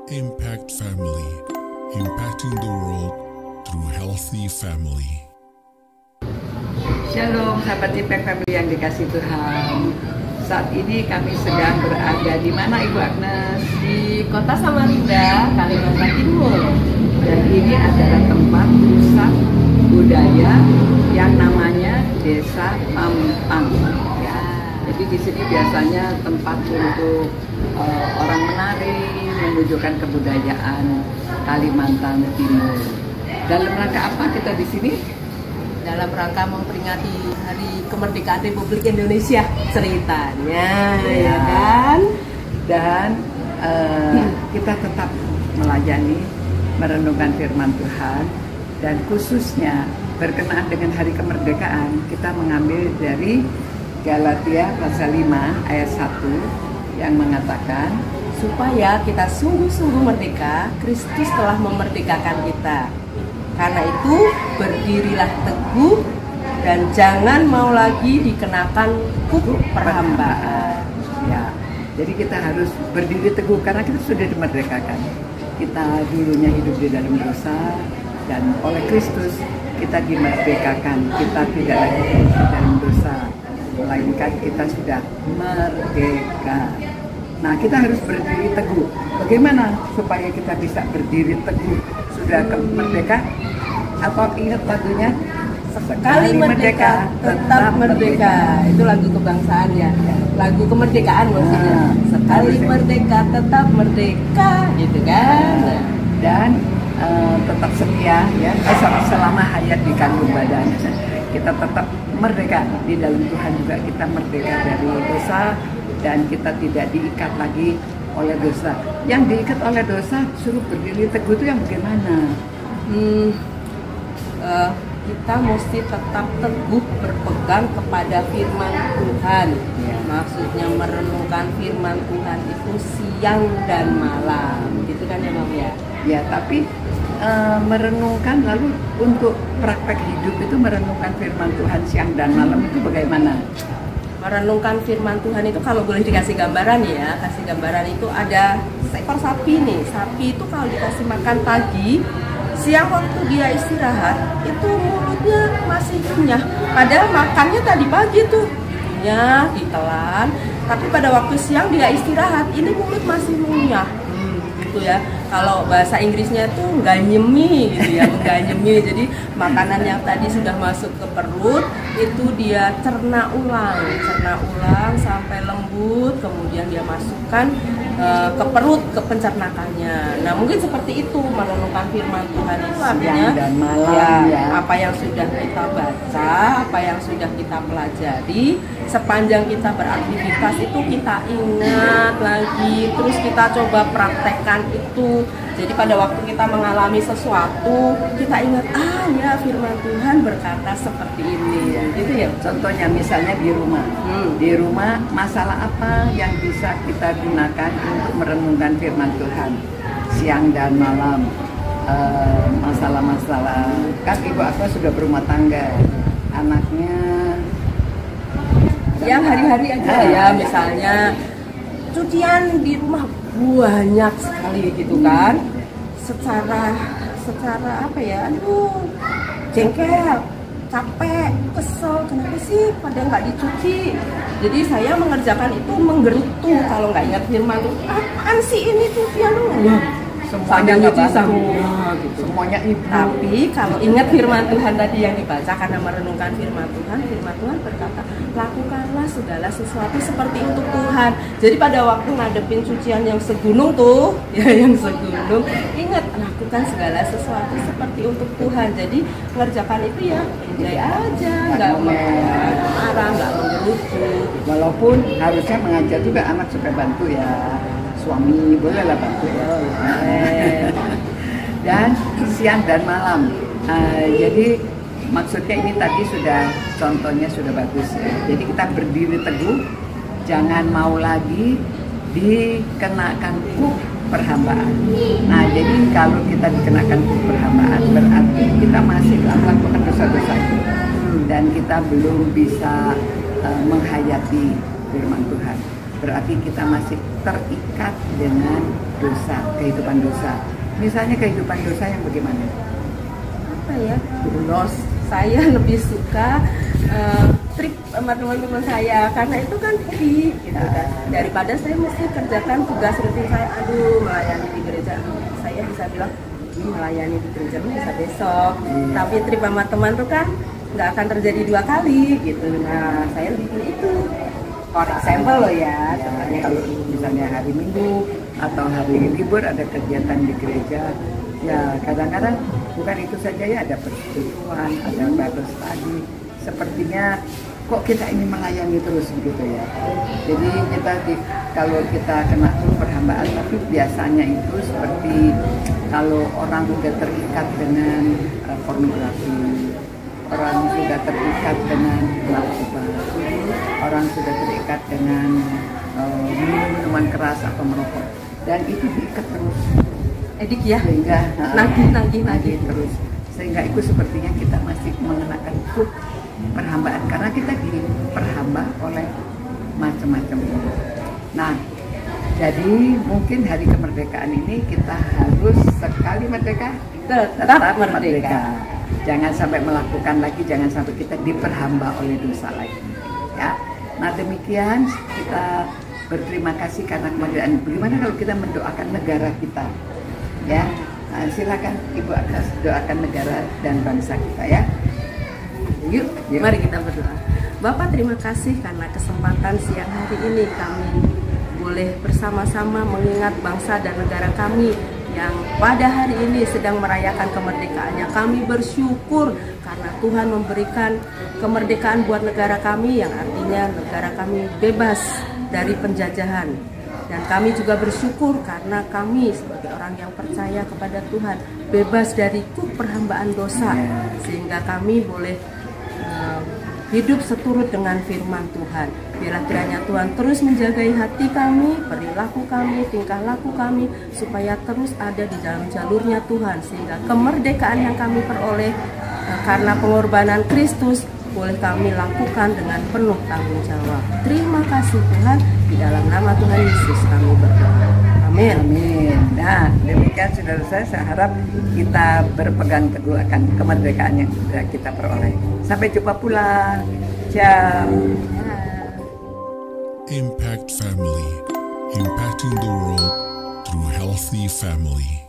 Impact Family, impacting the world through healthy family. Shalom sahabat Impact Family yang dikasih Tuhan. Saat ini kami sedang berada di mana Ibu Agnes? Di Kota Samarinda, Kalimantan Timur. Dan ini adalah tempat pusat budaya yang namanya Desa Pampang. Ya. Jadi di sini biasanya tempat untuk orang menari, menunjukkan kebudayaan Kalimantan Timur. Dalam rangka apa kita di sini? Dalam rangka memperingati Hari Kemerdekaan Republik Indonesia ceritanya, ya kan? Dan kita tetap melayani, merenungkan firman Tuhan, dan khususnya berkenaan dengan Hari Kemerdekaan, kita mengambil dari Galatia pasal 5 ayat 1 yang mengatakan, supaya kita sungguh-sungguh merdeka, Kristus telah memerdekakan kita. Karena itu berdirilah teguh dan jangan mau lagi dikenakan hukum perhambaan. Ya, jadi kita harus berdiri teguh karena kita sudah dimerdekakan. Kita dulunya hidup di dalam dosa dan oleh Kristus kita dimerdekakan. Kita tidak lagi hidup di dalam dosa, melainkan kita sudah merdeka. Nah, kita harus berdiri teguh. Bagaimana supaya kita bisa berdiri teguh? Sudah merdeka? Atau ingat lagunya? Sekali merdeka, tetap merdeka. Itu lagu kebangsaan ya. Lagu kemerdekaan maksudnya. Sekali merdeka, tetap merdeka, gitu kan? Dan tetap setia ya. Selama hayat di kandung badan, kita tetap merdeka di dalam Tuhan juga. Kita merdeka dari dosa dan kita tidak diikat lagi oleh dosa. Yang diikat oleh dosa suruh berdiri teguh itu yang bagaimana? Kita mesti tetap teguh berpegang kepada firman Tuhan. Ya. Maksudnya merenungkan firman Tuhan itu siang dan malam, gitu kan ya Mam ya? Ya, tapi merenungkan lalu untuk praktek hidup itu merenungkan firman Tuhan siang dan malam itu bagaimana? Merenungkan firman Tuhan itu kalau boleh dikasih gambaran ya, kasih gambaran itu ada seekor sapi nih. Sapi itu kalau dikasih makan pagi, siang waktu dia istirahat, itu mulutnya masih renyah. Padahal makannya tadi pagi tuh, dikunyah, ditelan. Tapi pada waktu siang dia istirahat, ini mulut masih ngunyah. Gitu ya. Kalau bahasa Inggrisnya tuh ganjemi gitu ya, ganjemi. Jadi makanan yang tadi sudah masuk ke perut itu dia cerna ulang sampai lembut, kemudian dia masukkan ke perut, ke pencernakannya. Nah, mungkin seperti itu merenungkan firman Tuhan itu artinya dan malam, ya. Apa yang sudah kita baca, apa yang sudah kita pelajari, sepanjang kita beraktivitas itu kita ingat lagi, terus kita coba praktekkan itu. Jadi pada waktu kita mengalami sesuatu, kita ingat, ya firman Tuhan berkata seperti ini, gitu ya. Contohnya misalnya di rumah. Di rumah masalah apa yang bisa kita gunakan untuk merenungkan firman Tuhan siang dan malam? Masalah-masalah, kan ibu aku sudah berumah tangga, anaknya yang hari-hari aja ya, misalnya cucian di rumah banyak sekali gitu kan, secara apa ya, jengkel, capek, kesel, kenapa sih pada nggak dicuci. Jadi saya mengerjakan itu menggerutu kalau nggak ingat firman tuh, apaan sih ini cucian lu? Semuanya nyuci semua gitu. Semuanya ibu. Tapi kalau ingat firman Tuhan tadi yang dibaca, karena merenungkan firman Tuhan berkata, lakukanlah segala sesuatu seperti untuk Tuhan. Jadi pada waktu ngadepin cucian yang segunung tuh, ya yang segunung, ingat lakukan segala sesuatu seperti untuk Tuhan. Jadi mengerjakan itu ya enjoy aja, nggak marah, nggak menggerutu. Walaupun harusnya mengajar juga anak supaya bantu ya. Suami bolehlah bantu ya. Dan siang dan malam. Jadi maksudnya ini tadi sudah contohnya sudah bagus ya. Jadi kita berdiri teguh, jangan mau lagi dikenakan hukum perhambaan. Nah, jadi kalau kita dikenakan hukum perhambaan berarti kita masih melakukan dosa-dosa itu dan kita belum bisa menghayati firman Tuhan. berarti kita masih terikat dengan dosa, kehidupan dosa. Misalnya kehidupan dosa yang bagaimana? Apa ya? Bolos. Saya lebih suka trip sama teman-teman saya karena itu kan hobi gitu kan. Daripada saya mesti kerjakan tugas rutin saya, melayani di gereja. Saya bisa bilang ini melayani di gereja bisa besok. Tapi trip sama teman tuh kan nggak akan terjadi 2 kali gitu. Nah, saya lebih pilih itu. For example loh ya, contohnya Kalau misalnya hari Minggu atau hari libur ada kegiatan di gereja, ya kadang-kadang bukan itu saja ya, ada persekutuan, ada Bible study. Sepertinya kok kita ini melayani terus gitu ya. Jadi kalau kita kena perhambaan, tapi biasanya itu seperti kalau orang sudah terikat dengan pornografi, orang sudah terikat dengan narkoba, orang sudah terikat dengan minuman keras atau merokok, dan itu diikat terus. Edik ya, Sehingga nagih terus, sehingga itu sepertinya kita masih mengenakan kuk perhambaan karena kita diperhamba oleh macam-macam. Nah, jadi mungkin hari kemerdekaan ini kita harus sekali merdeka, tetap merdeka. Jangan sampai melakukan lagi, jangan sampai kita diperhamba oleh dosa lagi. Ya, nah demikian kita berterima kasih karena kemerdekaan. Bagaimana kalau kita mendoakan negara kita? Ya, nah, silakan Ibu Agnes doakan negara dan bangsa kita ya. Yuk, Mari kita berdoa. Bapak, terima kasih karena kesempatan siang hari ini kami boleh bersama-sama mengingat bangsa dan negara kami yang pada hari ini sedang merayakan kemerdekaannya. Kami bersyukur karena Tuhan memberikan kemerdekaan buat negara kami, yang artinya negara kami bebas dari penjajahan. Dan kami juga bersyukur karena kami sebagai orang yang percaya kepada Tuhan bebas dari kuk perhambaan dosa, sehingga kami boleh hidup seturut dengan firman Tuhan. Biarlah kiranya Tuhan terus menjagai hati kami, perilaku kami, tingkah laku kami, supaya terus ada di dalam jalurnya Tuhan, sehingga kemerdekaan yang kami peroleh karena pengorbanan Kristus boleh kami lakukan dengan penuh tanggung jawab. Terima kasih Tuhan, di dalam nama Tuhan Yesus kami berdoa. Amin. Amin. Nah, demikian saudara saya harap kita berpegang teguh akan kemerdekaan yang sudah kita peroleh. Sampai jumpa pula. Ciao. Impact Family, impacting the world through healthy family.